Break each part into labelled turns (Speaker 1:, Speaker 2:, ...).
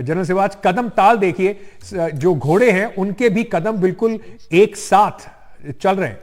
Speaker 1: General Siwach, कदम ताल देखिए, जो घोड़े हैं उनके भी कदम बिल्कुल एक साथ चल रहे हैं।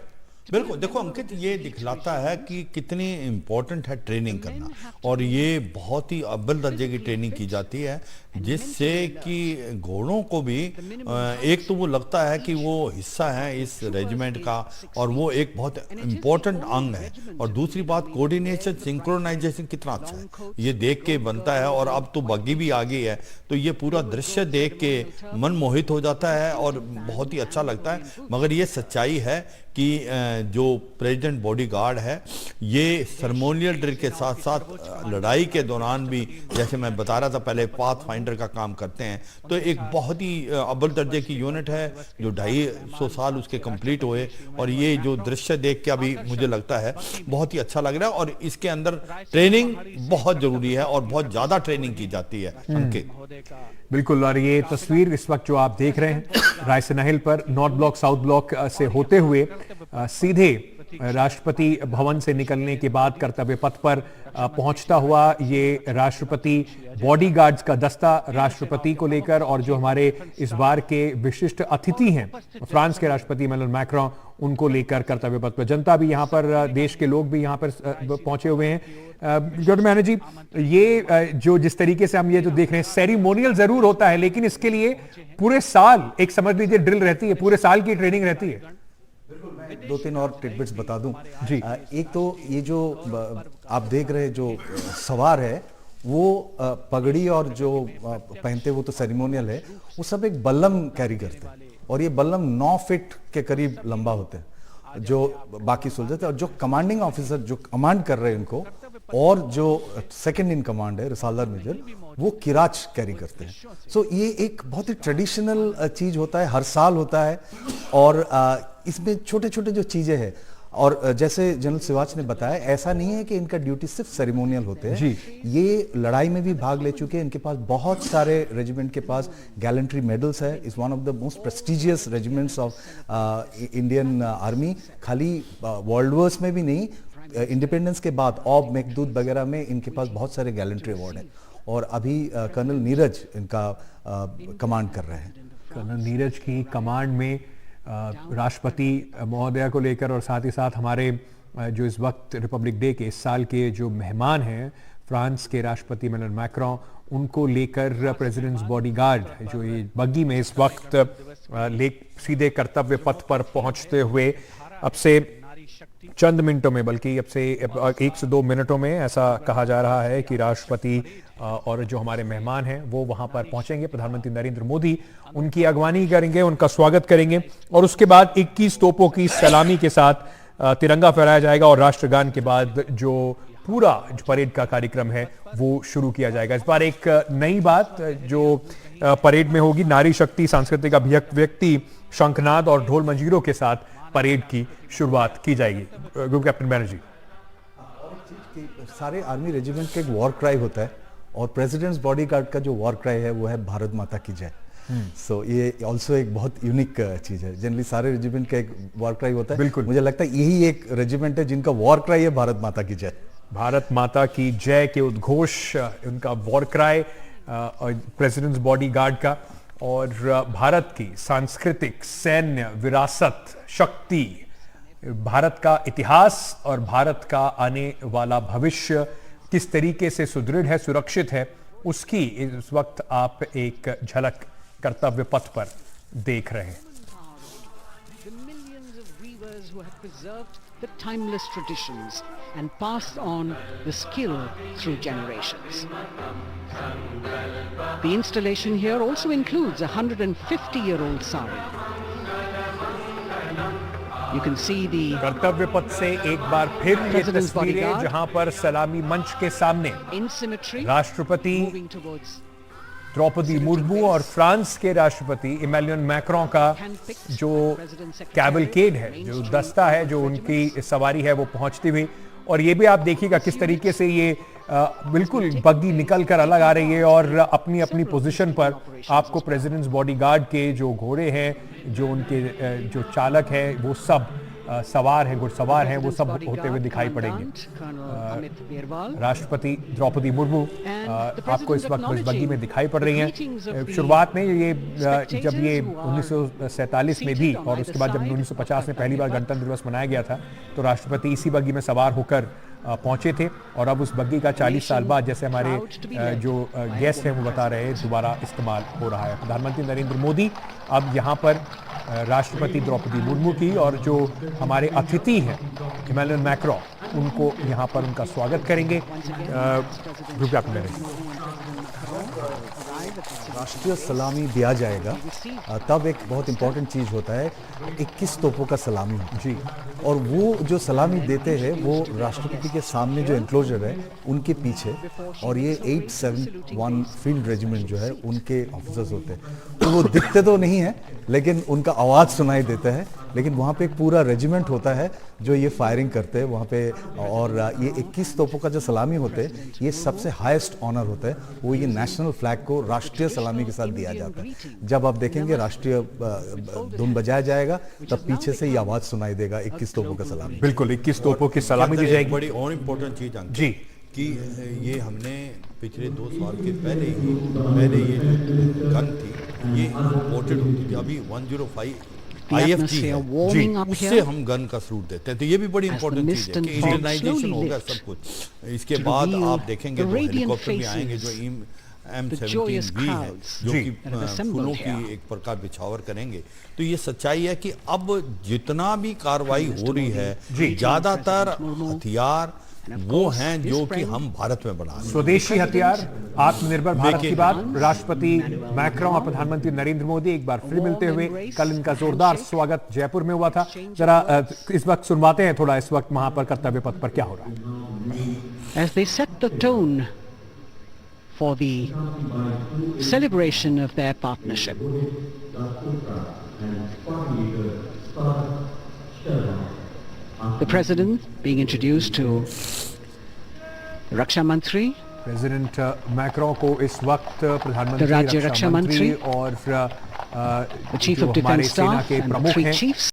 Speaker 2: बिल्कुल, देखो अंकित, ये दिखलाता है कि कितनी इम्पोर्टेंट है ट्रेनिंग करना, और ये बहुत ही अव्वल दर्जे की ट्रेनिंग की जाती है, जिससे कि घोड़ों को भी एक तो वो लगता है कि वो हिस्सा है इस रेजिमेंट का, और वो एक बहुत इम्पोर्टेंट अंग है, और दूसरी बात कोऑर्डिनेशन, सिंक्रोनाइजेशन कितना अच्छा है ये देख के बनता है। और अब तो बग्गी भी आ गई है, तो ये पूरा दृश्य देख के मन मोहित हो जाता है और बहुत ही अच्छा लगता है। मगर ये सच्चाई है कि जो प्रेसिडेंट बॉडीगार्ड है, ये सर्मोनियल ड्रिल के साथ साथ लड़ाई के दौरान भी, जैसे मैं बता रहा था पहले, पाथ फाइंडर का काम करते हैं। तो एक बहुत ही अव्वल दर्जे की यूनिट है, जो 250 साल उसके कंप्लीट हुए, और ये जो दृश्य देख के अभी मुझे लगता है बहुत ही अच्छा लग रहा है। और इसके अंदर ट्रेनिंग बहुत जरूरी है, और बहुत ज्यादा ट्रेनिंग की जाती है अंकित।
Speaker 1: बिल्कुल, और ये तस्वीर इस वक्त जो आप देख रहे हैं रायसीना हिल पर, नॉर्थ ब्लॉक साउथ ब्लॉक से होते हुए सीधे राष्ट्रपति भवन से निकलने के बाद कर्तव्य पथ पर पहुंचता हुआ ये राष्ट्रपति बॉडीगार्ड्स का दस्ता राष्ट्रपति को लेकर, और जो हमारे इस बार के विशिष्ट अतिथि हैं फ्रांस के राष्ट्रपति इमैनुअल मैक्रों, उनको लेकर कर्तव्य पथ पर जनता भी, यहां पर देश के लोग भी यहां पर पहुंचे हुए हैं। जॉर्ज मैनर जी, ये जो जिस तरीके से हम ये जो देख रहे हैं, सेरिमोनियल जरूर होता है, लेकिन इसके लिए पूरे साल एक समझ लीजिए ड्रिल रहती है, पूरे साल की ट्रेनिंग रहती है।
Speaker 3: दो तीन और टिडबिट्स बता दूं
Speaker 1: जी।
Speaker 3: एक तो ये जो आप देख रहे जो सवार है, वो पगड़ी और जो पहनते वो तो सेरिमोनियल है, वो सब एक बल्लम कैरी करते हैं, और ये बल्लम 9 फीट के करीब लंबा होते हैं, जो बाकी सोल्जर्स और जो कमांडिंग ऑफिसर जो कमांड कर रहे हैं इनको, और जो सेकंड इन कमांड है रिसालदार मेजर, वो किराच कैरी करते हैं। सो ये एक बहुत ही ट्रेडिशनल चीज होता है, हर साल होता है, और इसमें छोटे छोटे जो चीजें हैं, और जैसे जनरल सिवाच ने बताया, ऐसा नहीं है कि इनका ड्यूटी सिर्फ सेरेमोनियल होते हैं, ये लड़ाई में भी भाग ले चुके हैं। इनके पास बहुत सारे रेजिमेंट के पास गैलेंट्री मेडल्स है। Is one of the most prestigious regiments of Indian army. खाली वर्ल्ड वॉर्स में भी नहीं, इंडिपेंडेंस के बाद ऑब मेघदूत वगैरह में इनके पास बहुत सारे गैलेंट्री अवार्ड हैं, और अभी कर्नल नीरज इनका कमांड कर रहे हैं।
Speaker 1: कर्नल नीरज की कमांड में राष्ट्रपति महोदया को लेकर, और साथ ही साथ हमारे जो इस वक्त रिपब्लिक डे के इस साल के जो मेहमान हैं फ्रांस के राष्ट्रपति इमैनुअल मैक्रों, उनको लेकर प्रेसिडेंट्स बॉडीगार्ड जो ये बग्गी में इस वक्त सीधे कर्तव्य पथ पर पहुंचते हुए अब से चंद मिनटों में, बल्कि अब से 1 से 2 मिनटों में ऐसा कहा जा रहा है कि राष्ट्रपति और जो हमारे मेहमान हैं वो वहां पर पहुंचेंगे। प्रधानमंत्री नरेंद्र मोदी उनकी अगवानी करेंगे, उनका स्वागत करेंगे, और उसके बाद 21 तोपों की सलामी के साथ तिरंगा फहराया जाएगा, और राष्ट्रगान के बाद जो पूरा जो परेड का कार्यक्रम है वो शुरू किया जाएगा। इस बार एक नई बात जो परेड में होगी, नारी शक्ति सांस्कृतिक अभिव्यक्ति, शंखनाद और ढोल मंजीरों के साथ परेड की शुरुआत की जाएगी। ग्रुप कैप्टन बैनर्जी,
Speaker 3: सारे आर्मी रेजिमेंट का एक वॉर क्राई होता है, और प्रेसिडेंट्स बॉडीगार्ड का जो वॉर क्राई है वो है भारत माता की जय। सो ये ऑल्सो एक बहुत यूनिक चीज है। जनरली सारे रेजिमेंट का एक वॉर क्राई होता है,
Speaker 1: बिल्कुल।
Speaker 3: मुझे लगता है यही एक रेजिमेंट है जिनका वॉर क्राई है भारत माता की जय।
Speaker 1: भारत माता की जय के उद्घोष, उनका वॉर क्राई प्रेसिडेंट्स बॉडीगार्ड का, और भारत की सांस्कृतिक सैन्य विरासत, शक्ति, भारत का इतिहास और भारत का आने वाला भविष्य किस तरीके से सुदृढ़ है, सुरक्षित है, उसकी इस वक्त आप एक झलक कर्तव्य पथ पर देख रहे हैं।
Speaker 4: The timeless traditions and passed on the skill through generations. The installation here also includes a 150-year-old sari. You can see the
Speaker 1: कर्तव्य पथ से एक बार फिर ये तस्वीरें जहां पर सलामी मंच के सामने
Speaker 4: in symmetry
Speaker 1: राष्ट्रपति
Speaker 4: moving towards
Speaker 1: द्रौपदी मुर्मू और फ्रांस के राष्ट्रपति इमैनुअल मैक्रों का जो कैवलकेड है, जो दस्ता है, जो उनकी सवारी है, वो पहुंचती हुई, और ये भी आप देखिएगा किस तरीके से ये बिल्कुल बग्गी निकल कर अलग आ रही है, और अपनी अपनी पोजीशन पर आपको प्रेसिडेंट्स बॉडीगार्ड के जो घोड़े हैं, जो उनके जो चालक हैं, वो सब सवार हैं, घुड़सवार हैं, वो सब होते हुए दिखाई पड़ेंगे। राष्ट्रपति द्रौपदी मुर्मू आपको इस वक्त इस बग्गी में दिखाई पड़ रही हैं। शुरुआत में ये जब ये 1947 में भी और उसके बाद जब 1950 में पहली बार गणतंत्र दिवस मनाया गया था तो राष्ट्रपति इसी बग्गी में सवार होकर पहुंचे थे और अब उस बग्गी का 40 साल बाद, जैसे हमारे जो गेस्ट हैं वो बता रहे हैं, दोबारा इस्तेमाल हो रहा है। प्रधानमंत्री नरेंद्र मोदी अब यहाँ पर राष्ट्रपति द्रौपदी मुर्मू की और जो हमारे अतिथि हैं इमैनुअल मैक्रों उनको यहाँ पर उनका स्वागत करेंगे।
Speaker 3: राष्ट्रीय सलामी दिया जाएगा तब एक बहुत इंपॉर्टेंट चीज होता है, 21 तोपों का सलामी जी, और वो जो सलामी देते हैं वो राष्ट्रपति के सामने जो एंक्लोजर है उनके पीछे, और ये 871 फील्ड रेजिमेंट जो है उनके ऑफिसर्स होते हैं। तो वो दिखते तो नहीं है लेकिन उनका आवाज सुनाई देता है, लेकिन वहाँ पे एक पूरा रेजिमेंट होता है जो ये फायरिंग करते हैं वहाँ पे। और ये 21 तोपों का जो सलामी होते हैं ये सबसे हाईएस्ट ऑनर होता है, वो ये नेशनल फ्लैग को राष्ट्रीय सलामी के साथ दिया जाता है। जब आप देखेंगे राष्ट्रीय धुन बजाया जाएगा तब पीछे से ये आवाज सुनाई देगा 21 तोपों का सलामी।
Speaker 1: बिल्कुल 21 तोपों की सलामी दी जाएगी।
Speaker 2: बड़ी और इम्पोर्टेंट चीज
Speaker 1: जी
Speaker 2: कि ये हमने पिछले 2 साल के पहले ये जो गन थी ये इंपोर्टेड होती थी। अभी 105 IFG है, उससे हम गन का सरूट देते हैं, तो ये भी बड़ी इंपॉर्टेंट चीज है कि इंटरनाइजेशन होगा सब कुछ। इसके बाद आप देखेंगे जो हेलीकॉप्टर भी आएंगे जो M17V है जो कि फूलों की एक प्रकार बिछावर करेंगे। तो ये सच्चाई है कि अब जितना भी कार्रवाई हो रही है ज्यादातर हथियार वो हैं जो कि हम भारत में बना रहे हैं।
Speaker 1: स्वदेशी हथियार, आत्मनिर्भर भारत की बात। राष्ट्रपति मैक्रों और प्रधानमंत्री नरेंद्र मोदी एक बार फिर मिलते हुए, कल इनका जोरदार स्वागत जयपुर में हुआ था। जरा इस वक्त सुनवाते हैं थोड़ा इस वक्त वहां पर कर्तव्य पथ पर क्या हो रहा है।
Speaker 4: As they set the tone for the celebration of their partnership. The President being introduced to Raksha Mantri.
Speaker 1: President Macron को इस वक्त प्रधानमंत्री
Speaker 4: राज्य रक्षा मंत्री
Speaker 1: और
Speaker 4: the Chief of Defence Staff and 3 chiefs.